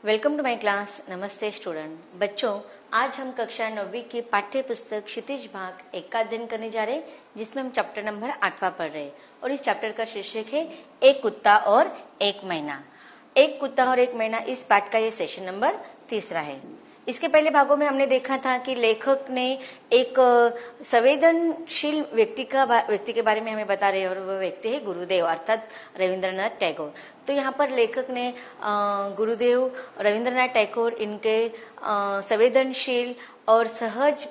Welcome to my class. नमस्ते student. बच्चों, आज हम कक्षा 9वीं की पाठ्य पुस्तक क्षितिज भाग 1 का अध्ययन करने जा रहे हैं, जिसमें हम चैप्टर नंबर 8वां पढ़ रहे हैं और इस चैप्टर का शीर्षक है एक कुत्ता और एक महीना। एक कुत्ता और एक महीना इस पाठ का ये सेशन नंबर 3 है। इसके पहले भागों में हमने देखा था कि लेखक ने एक संवेदनशील व्यक्ति के बारे में हमें बता रहे हैं और वह व्यक्ति है गुरुदेव अर्थात रविंद्रनाथ टैगोर। तो यहाँ पर लेखक ने गुरुदेव रविंद्रनाथ टैगोर इनके संवेदनशील और सहज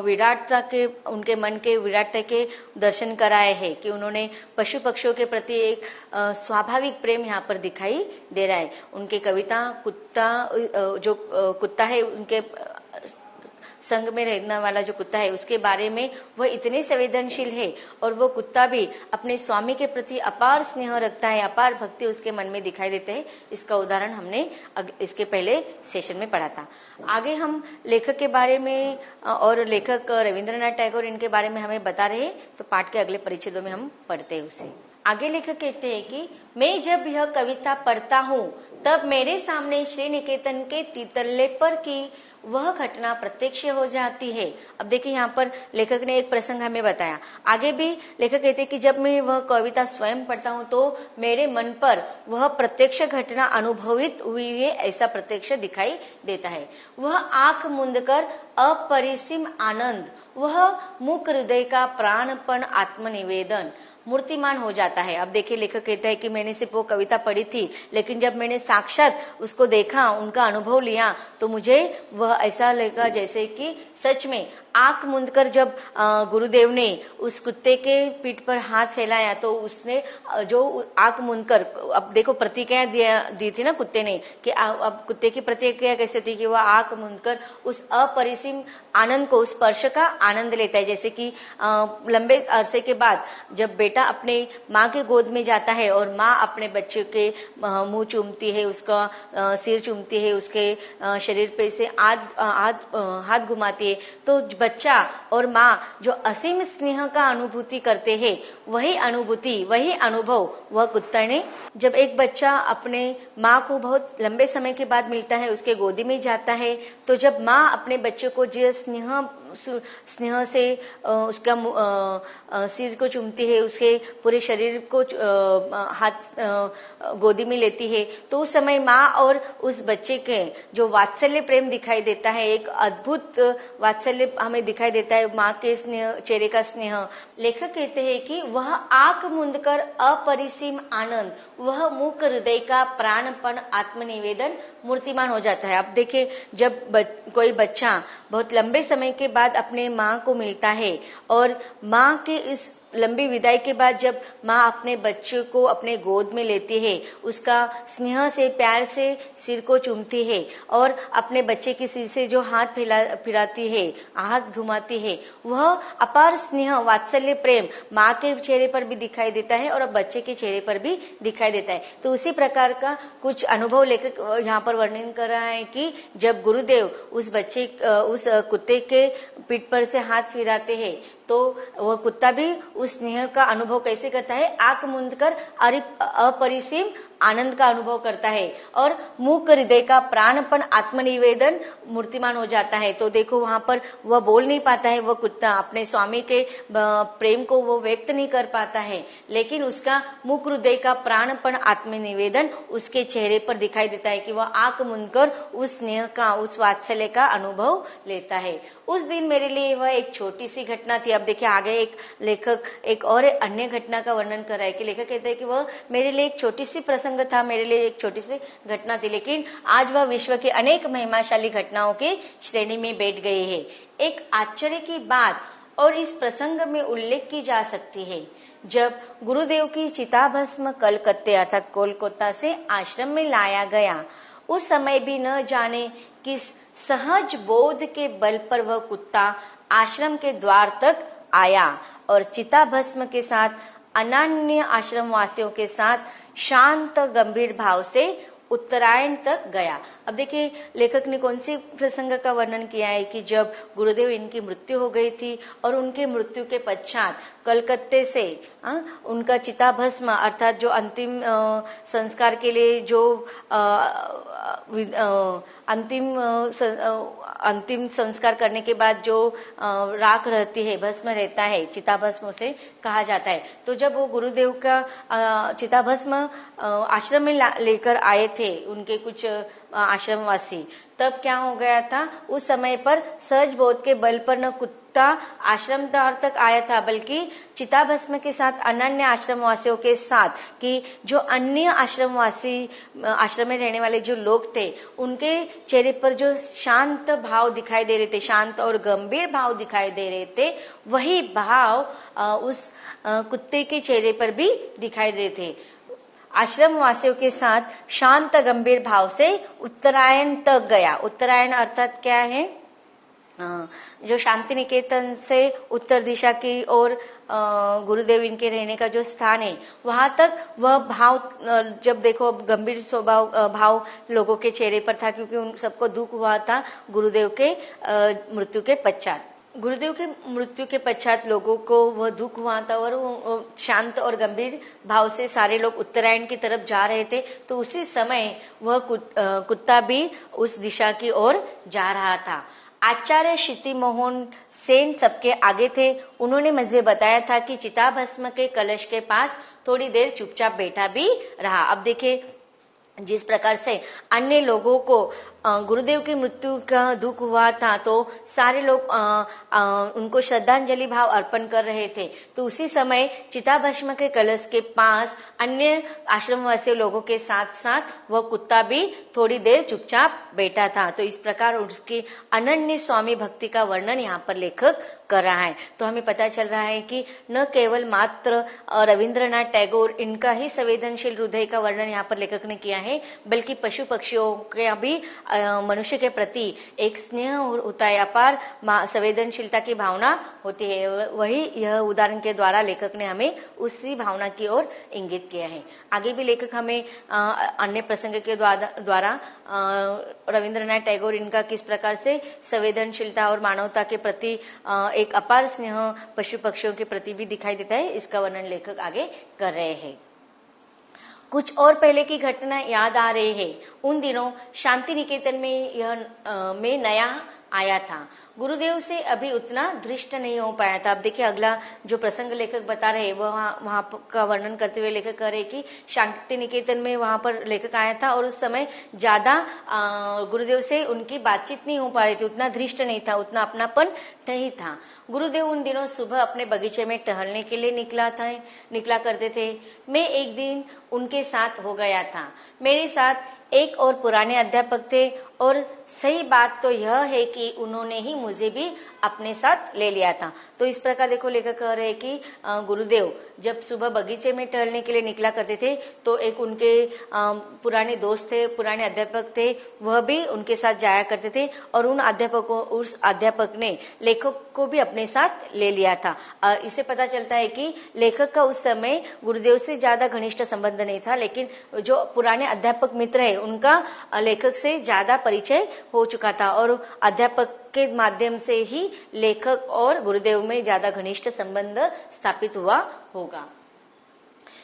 विराटता के, उनके मन के विराटता के दर्शन कराए हैं कि उन्होंने पशु पक्षियों के प्रति एक स्वाभाविक प्रेम यहाँ पर दिखाई दे रहा है। उनके कविता जो कुत्ता है, उनके संग में रहने वाला जो कुत्ता है उसके बारे में वह इतने संवेदनशील है और वो कुत्ता भी अपने स्वामी के प्रति अपार स्नेह रखता है, अपार भक्ति उसके मन में दिखाई देते है। इसका उदाहरण हमने इसके पहले सेशन में पढ़ा था। आगे हम लेखक के बारे में और लेखक रविंद्रनाथ टैगोर इनके बारे में हमें बता रहे हैं, तो पाठ के अगले परिच्छेदों में हम पढ़ते हैं उसे। आगे लेखक कहते हैं कि मैं जब यह कविता पढ़ता हूँ तब मेरे सामने श्री निकेतन के तीतल्ले पर की वह घटना प्रत्यक्ष हो जाती है। अब देखिए यहाँ पर लेखक ने एक प्रसंग हमें बताया। आगे भी लेखक कहते हैं कि जब मैं वह कविता स्वयं पढ़ता हूँ तो मेरे मन पर वह प्रत्यक्ष घटना अनुभवित हुई है ऐसा प्रत्यक्ष दिखाई देता है। वह आंख मूंदकर अपरिसीम आनंद, वह मुख हृदय का प्राणपण आत्मनिवेदन मूर्तिमान हो जाता है। अब देखिए लेखक कहता है कि मैंने सिर्फ वो कविता पढ़ी थी, लेकिन जब मैंने साक्षात उसको देखा, उनका अनुभव लिया, तो मुझे वह ऐसा लगा जैसे कि सच में आंख मूंदकर जब गुरुदेव ने उस कुत्ते के पीठ पर हाथ फैलाया तो उसने जो आंख मूंदकर, अब देखो प्रतिक्रिया दी थी ना कुत्ते ने कि अब कुत्ते की प्रतिक्रिया कैसे थी कि वह आंख मूंदकर उस अपरिसीम आनंद को, उस स्पर्श का आनंद लेता है। जैसे कि लंबे अरसे के बाद जब बेटा अपने माँ के गोद में जाता है और माँ अपने बच्चे के मुंह चूमती है, उसका सिर चूमती है, उसके शरीर पे से हाथ घुमाती है, तो बच्चा और माँ जो असीम स्नेह का अनुभूति करते हैं, वही अनुभूति, वही अनुभव वह कुत्ता ने, जब एक बच्चा अपने माँ को बहुत लंबे समय के बाद मिलता है, उसके गोदी में जाता है, तो जब माँ अपने बच्चे को जिस स्नेह से उसका सिर को चूमती है, उसके पूरे शरीर को हाथ गोदी में लेती है, तो उस समय माँ और उस बच्चे के जो वात्सल्य प्रेम दिखाई देता है, एक अद्भुत वात्सल्य हमें दिखाई देता है, माँ के स्नेह, चेहरे का स्नेह। लेखक कहते हैं कि वह आंख मूंदकर अपरिसीम आनंद, वह मुख हृदय का प्राणपण आत्मनिवेदन मूर्तिमान हो जाता है। अब देखिए जब कोई बच्चा बहुत लंबे समय के बाद अपने माँ को मिलता है और माँ के इस लंबी विदाई के बाद जब माँ अपने बच्चे को अपने गोद में लेती है, उसका स्नेह से, प्यार से सिर को चूमती है और अपने बच्चे के सिर से जो हाथ फिराती है, हाथ घुमाती है, वह अपार स्नेह, वात्सल्य, प्रेम माँ के चेहरे पर भी दिखाई देता है और बच्चे के चेहरे पर भी दिखाई देता है। तो उसी प्रकार का कुछ अनुभव लेखक यहाँ पर वर्णन कर रहा है कि जब गुरुदेव उस कुत्ते के पीठ पर से हाथ फिराते हैं, तो वह कुत्ता भी उस स्नेह का अनुभव कैसे करता है, आंख मूंदकर अपरिसीम आनंद का अनुभव करता है और मुख हृदय का प्राणपण आत्मनिवेदन मूर्तिमान हो जाता है। तो देखो वहां पर वह बोल नहीं पाता है, वह कुत्ता अपने स्वामी के प्रेम को वो व्यक्त नहीं कर पाता है, लेकिन उसका मुख हृदय का प्राणपण आत्मनिवेदन उसके चेहरे पर दिखाई देता है कि वह आंख मूंदकर उस स्नेह का, उस वात्सल्य का अनुभव लेता है। उस दिन मेरे लिए वह एक छोटी सी घटना थी। अब देखिए आगे एक लेखक एक और अन्य घटना का वर्णन कर रहा है कि लेखक कहते हैं कि वह मेरे लिए एक छोटी सी प्रसंग था, मेरे लिए एक छोटी सी घटना थी, लेकिन आज वह विश्व के अनेक महिमाशाली घटनाओं की श्रेणी में बैठ गए है। एक आश्चर्य की बात और इस प्रसंग में उल्लेख की जा सकती है, जब गुरुदेव की चिताभस्म कलकत्ते अर्थात कोलकाता से आश्रम में लाया गया, उस समय भी न जाने किस सहज बोध के बल पर वह कुत्ता आश्रम के द्वार तक आया और चिताभस्म के साथ अनन्य आश्रम वासियों के साथ शांत गंभीर भाव से उत्तरायण तक गया। अब देखिए लेखक ने कौन सी प्रसंग का वर्णन किया है कि जब गुरुदेव इनकी मृत्यु हो गई थी और उनके मृत्यु के पश्चात कलकत्ते से उनका चिताभस्म अर्थात जो अंतिम संस्कार के लिए जो अंतिम संस्कार करने के बाद जो राख रहती है, भस्म रहता है, चिताभस्म उसे कहा जाता है। तो जब वो गुरुदेव का चिताभस्म आश्रम में लेकर आए थे उनके कुछ आश्रमवासी, तब क्या हो गया था, उस समय पर सहज बोध के बल पर न कुत्ता आश्रम द्वार तक आया था, बल्कि चिताभस्म के साथ अन्य आश्रमवासियों के साथ कि जो अन्य आश्रमवासी आश्रम में रहने वाले जो लोग थे उनके चेहरे पर जो शांत भाव दिखाई दे रहे थे, शांत और गंभीर भाव दिखाई दे रहे थे, वही भाव उस कुत्ते के चेहरे पर भी दिखाई दे रहे थे। आश्रम वासियों के साथ शांत गंभीर भाव से उत्तरायण तक गया। उत्तरायण अर्थात क्या है, जो शांति निकेतन से उत्तर दिशा की ओर गुरुदेव इनके रहने का जो स्थान है वहां तक वह भाव, जब देखो गंभीर स्वभाव भाव लोगों के चेहरे पर था, क्योंकि उन सबको दुख हुआ था गुरुदेव के मृत्यु के पश्चात। गुरुदेव के मृत्यु के पश्चात लोगों को वह दुख हुआ था और वो शांत और गंभीर भाव से सारे लोग उत्तरायण की तरफ जा रहे थे। तो उसी समय वह कुत्ता भी उस दिशा की ओर जा रहा था। आचार्य क्षिति मोहन सेन सबके आगे थे। उन्होंने मुझे बताया था कि चिताभस्म के कलश के पास थोड़ी देर चुपचाप बैठा भी रहा। अब देखिए जिस प्रकार से अन्य लोगों को गुरुदेव की मृत्यु का दुख हुआ था तो सारे लोग उनको श्रद्धांजलि भाव अर्पण कर रहे थे, तो उसी समय चिताभस्म के कलश के पास अन्य आश्रमवासी लोगों के साथ साथ वह कुत्ता भी थोड़ी देर चुपचाप बैठा था। तो इस प्रकार उसकी अनन्य स्वामी भक्ति का वर्णन यहाँ पर लेखक कर रहा है। तो हमें पता चल रहा है कि न केवल मात्र रविंद्रनाथ टैगोर इनका ही संवेदनशील हृदय का वर्णन यहाँ पर लेखक ने किया है, बल्कि पशु पक्षियों का भी मनुष्य के प्रति एक स्नेह होता है, अपार संवेदनशीलता की भावना होती है। वही यह उदाहरण के द्वारा लेखक ने हमें उसी भावना की ओर इंगित किया है। आगे भी लेखक हमें अन्य प्रसंग के द्वारा रविंद्रनाथ टैगोर इनका किस प्रकार से संवेदनशीलता और मानवता के प्रति एक अपार स्नेह पशु पक्षियों के प्रति भी दिखाई देता है, इसका वर्णन लेखक आगे कर रहे हैं। कुछ और पहले की घटना याद आ रही है। उन दिनों शांति निकेतन में नया आया था। गुरुदेव से अभी उतना दृष्ट नहीं हो पाया था। अब देखिए अगला जो प्रसंग लेखक बता रहे वह वहां का वर्णन करते हुए लेखक कह रहे कि शांति निकेतन में वहां पर लेखक आया था और उस समय ज्यादा गुरुदेव से उनकी बातचीत नहीं हो पा रही थी, उतना दृष्ट नहीं था, उतना अपनापन नहीं था। गुरुदेव उन दिनों सुबह अपने बगीचे में टहलने के लिए निकला करते थे। मैं एक दिन उनके साथ हो गया था। मेरे साथ एक और पुराने अध्यापक थे और सही बात तो यह है कि उन्होंने ही मुझे भी अपने साथ ले लिया था। तो इस प्रकार देखो लेखक कह रहे हैं कि गुरुदेव जब सुबह बगीचे में टहलने के लिए निकला करते थे तो एक उनके पुराने दोस्त थे, पुराने अध्यापक थे, वह भी उनके साथ जाया करते थे और उस अध्यापक ने लेखक को भी अपने साथ ले लिया था। इससे पता चलता है कि लेखक का उस समय गुरुदेव से ज्यादा घनिष्ठ संबंध नहीं था, लेकिन जो पुराने अध्यापक मित्र है उनका लेखक से ज्यादा परिचय हो चुका था और अध्यापक के माध्यम से ही लेखक और गुरुदेव में ज्यादा घनिष्ठ संबंध स्थापित हुआ होगा।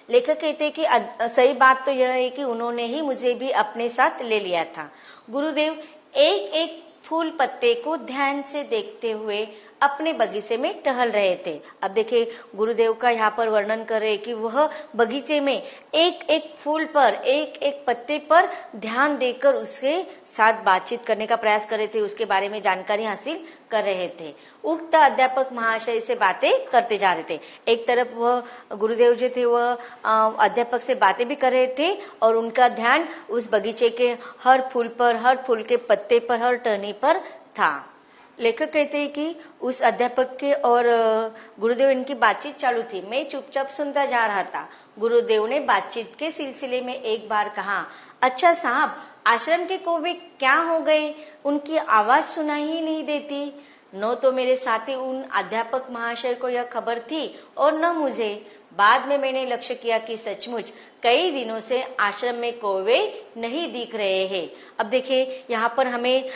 लेखक कहते हैं कि सही बात तो यह है कि उन्होंने ही मुझे भी अपने साथ ले लिया था। गुरुदेव एक एक फूल पत्ते को ध्यान से देखते हुए अपने बगीचे में टहल रहे थे। अब देखिए गुरुदेव का यहाँ पर वर्णन कर रहे कि वह बगीचे में एक एक फूल पर, एक एक पत्ते पर ध्यान देकर उसके साथ बातचीत करने का प्रयास कर रहे थे, उसके बारे में जानकारी हासिल कर रहे थे। उक्त अध्यापक महाशय से बातें करते जा रहे थे। एक तरफ वह गुरुदेव जो थे वह अध्यापक से बातें भी कर रहे थे और उनका ध्यान उस बगीचे के हर फूल पर, हर फूल के पत्ते पर, हर टहनी पर था। लेखक कहते हैं कि उस अध्यापक के और गुरुदेव इनकी बातचीत चालू थी। मैं चुपचाप सुनता जा रहा था। गुरुदेव ने बातचीत के सिलसिले में एक बार कहा, अच्छा साहब, आश्रम के कौवे क्या हो गए? उनकी आवाज सुनाई ही नहीं देती। न तो मेरे साथी उन अध्यापक महाशय को यह खबर थी और न मुझे। बाद में मैंने लक्ष्य किया कि सचमुच कई दिनों से आश्रम में कौवे नहीं दिख रहे हैं। अब देखिए यहाँ पर हमें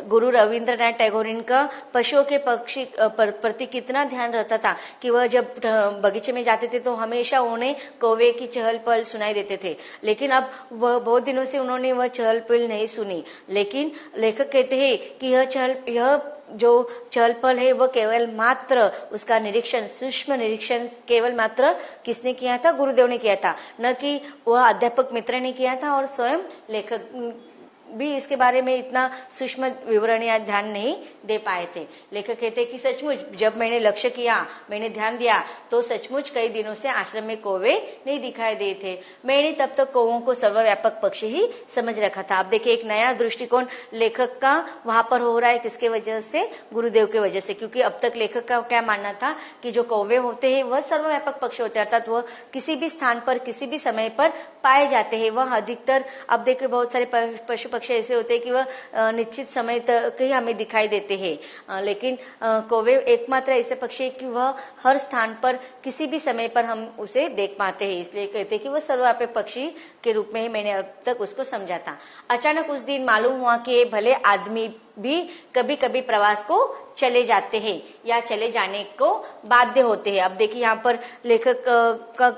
गुरु रविंद्रनाथ टैगोर इनका पशुओं के पक्षी प्रति कितना ध्यान रहता था कि वह जब बगीचे में जाते थे तो हमेशा उन्हें कौवे की चहल पहल सुनाई देते थे। लेकिन अब वह बहुत दिनों से उन्होंने वह चहल पहल नहीं सुनी। लेकिन लेखक कहते हैं कि यह जो चहल पहल है वह केवल मात्र उसका निरीक्षण, सूक्ष्म निरीक्षण केवल मात्र किसने किया था? गुरुदेव ने किया था, न कि वह अध्यापक मित्र ने किया था। और स्वयं लेखक भी इसके बारे में इतना सूक्ष्म विवरण या ध्यान नहीं दे पाए थे। लेखक कहते कि सचमुच जब मैंने लक्ष्य किया, मैंने ध्यान दिया तो सचमुच कई दिनों से आश्रम में कौवे नहीं दिखाई दे थे। मैंने तब तक कौवों को सर्वव्यापक पक्षी ही समझ रखा था। अब देखिए एक नया दृष्टिकोण लेखक का वहां पर हो रहा है। किसके वजह से? गुरुदेव के वजह से। क्योंकि अब तक लेखक का क्या मानना था कि जो कौवे होते हैं वह सर्वव्यापक पक्षी होते हैं, अर्थात वह किसी भी स्थान पर किसी भी समय पर पाए जाते हैं। वह अधिकतर, अब देखिए बहुत सारे पशु पक्षी ऐसे होते हैं कि वह निश्चित समय तक ही हमें दिखाई देते हैं। लेकिन कौवे एकमात्र ऐसे पक्षी है कि वह हर स्थान पर किसी भी समय पर हम उसे देख पाते हैं। इसलिए कहते हैं कि वह सर्वव्यापी पक्षी के रूप में ही मैंने अब तक उसको समझा था। अचानक उस दिन मालूम हुआ कि भले आदमी भी कभी कभी प्रवास को चले जाते हैं या चले जाने को बाध्य होते हैं। अब देखिए यहाँ पर लेखक का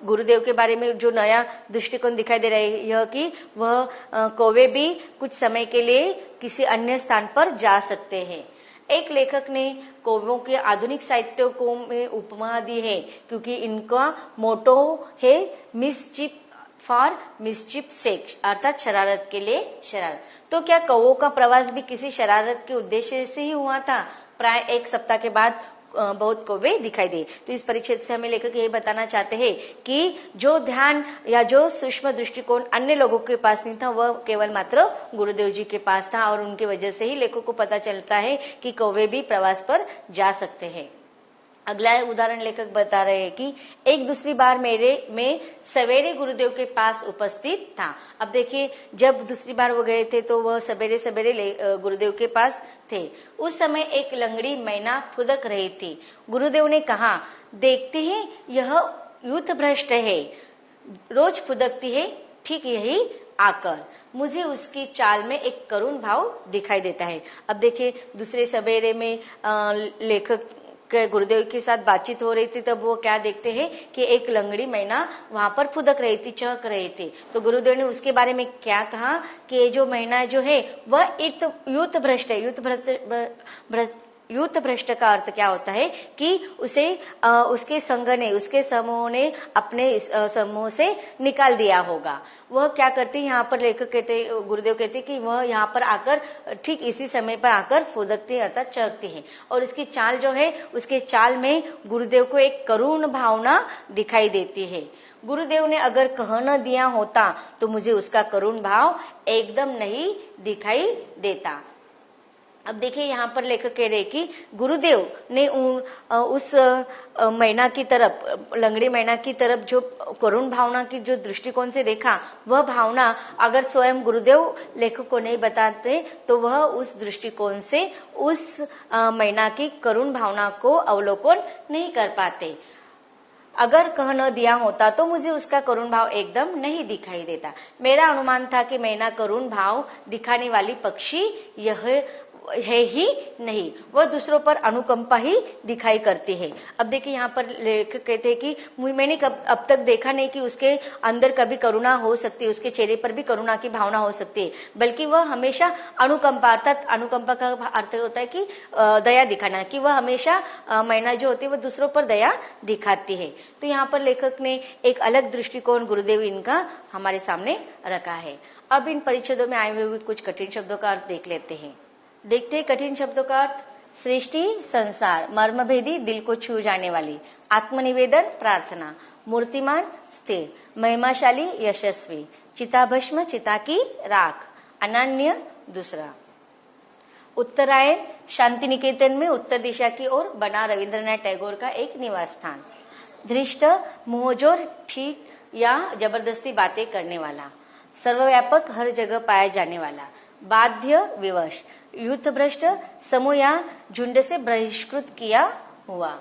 गुरुदेव के बारे में जो नया दृष्टिकोण दिखाई दे रहा है यह कि वह कौवे भी कुछ समय के लिए किसी अन्य स्थान पर जा सकते हैं। एक लेखक ने कौवों के आधुनिक साहित्य को में उपमा दी है क्योंकि इनका मोटो है मिसचिफ फॉर मिसचिफ सेक, अर्थात शरारत के लिए शरारत। तो क्या कौवों का प्रवास भी किसी शरारत के उद्देश्य से ही हुआ था? प्राय एक सप्ताह के बाद बहुत कौवे दिखाई दे। तो इस परिच्छेद से हमें लेखक यही बताना चाहते हैं कि जो ध्यान या जो सूक्ष्म दृष्टिकोण अन्य लोगों के पास नहीं था वह केवल मात्र गुरुदेव जी के पास था। और उनकी वजह से ही लेखक को पता चलता है कि कौवे भी प्रवास पर जा सकते हैं। अगला उदाहरण लेखक बता रहे हैं कि एक दूसरी बार मैं सवेरे गुरुदेव के पास उपस्थित था। अब देखिए जब दूसरी बार वो गए थे तो वह सवेरे सवेरे गुरुदेव के पास थे। उस समय एक लंगड़ी मैना फुदक रही थी। गुरुदेव ने कहा, देखते हैं यह यूथ भ्रष्ट है, रोज फुदकती है ठीक यही आकर। मुझे उसकी चाल में एक करुण भाव दिखाई देता है। अब देखिए दूसरे सवेरे में लेखक गुरुदेव के साथ बातचीत हो रही थी तब वो क्या देखते हैं कि एक लंगड़ी मैना वहां पर फुदक रही थी, चहक रही थी। तो गुरुदेव ने उसके बारे में क्या कहा कि ये जो मैना जो है वह यूथ भ्रष्ट है। यूथ भ्रष्ट का अर्थ क्या होता है कि उसे उसके संघ ने, उसके समूह ने अपने समूह से निकाल दिया होगा। वह क्या करती है, यहाँ पर लेखक कहते, गुरुदेव कहते कि वह यहाँ पर आकर ठीक इसी समय पर आकर फुदकती अर्थात चहकती है। और इसकी चाल जो है, उसके चाल में गुरुदेव को एक करुण भावना दिखाई देती है। गुरुदेव ने अगर कह न दिया होता तो मुझे उसका करुण भाव एकदम नहीं दिखाई देता। अब देखिए यहाँ पर लेखक कह रहे कि गुरुदेव ने उस मैना की तरफ, लंगड़ी मैना की तरफ जो करुण भावना की जो दृष्टिकोण से देखा, वह भावना अगर स्वयं गुरुदेव लेखक को नहीं बताते तो वह उस दृष्टिकोण से उस मैना की करुण भावना को अवलोकन नहीं कर पाते। अगर कह न दिया होता तो मुझे उसका करुण भाव एकदम नहीं दिखाई देता। मेरा अनुमान था कि मैना करुण भाव दिखाने वाली पक्षी यह है ही नहीं, वह दूसरों पर अनुकंपा ही दिखाई करती है। अब देखिए यहाँ पर लेखक कहते हैं कि मैंने अब तक देखा नहीं कि उसके अंदर कभी करुणा हो सकती है, उसके चेहरे पर भी करुणा की भावना हो सकती है, बल्कि वह हमेशा अनुकंपा, अर्थात अनुकंपा का अर्थ होता है कि दया दिखाना, कि वह हमेशा मैना जो होती है वह दूसरों पर दया दिखाती है। तो यहाँ पर लेखक ने एक अलग दृष्टिकोण गुरुदेव इनका हमारे सामने रखा है। अब इन परिच्छेदों में आए हुए कुछ कठिन शब्दों का अर्थ देख लेते हैं। देखते हैं कठिन शब्दों का अर्थ। सृष्टि, संसार, मर्मभेदी, दिल को छू जाने वाली, आत्मनिवेदन, प्रार्थना, मूर्तिमान, स्थिर, महिमाशाली, यशस्वी, चिताभस्म, चिता की राख, अनन्य, दूसरा। उत्तरायण, शांति निकेतन में उत्तर दिशा की ओर बना रविंद्रनाथ टैगोर का एक निवास स्थान। धृष्ट, मुंहजोर, ठीक या जबरदस्ती बातें करने वाला। सर्वव्यापक, हर जगह पाया जाने वाला। बाध्य, विवश, युद्ध भ्रष्ट समूह या झुंड से बहिष्कृत किया हुआ।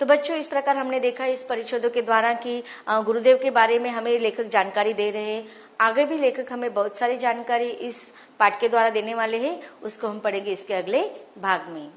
तो बच्चों इस प्रकार हमने देखा इस परिच्छेदों के द्वारा कि गुरुदेव के बारे में हमें लेखक जानकारी दे रहे हैं। आगे भी लेखक हमें बहुत सारी जानकारी इस पाठ के द्वारा देने वाले हैं, उसको हम पढ़ेंगे इसके अगले भाग में।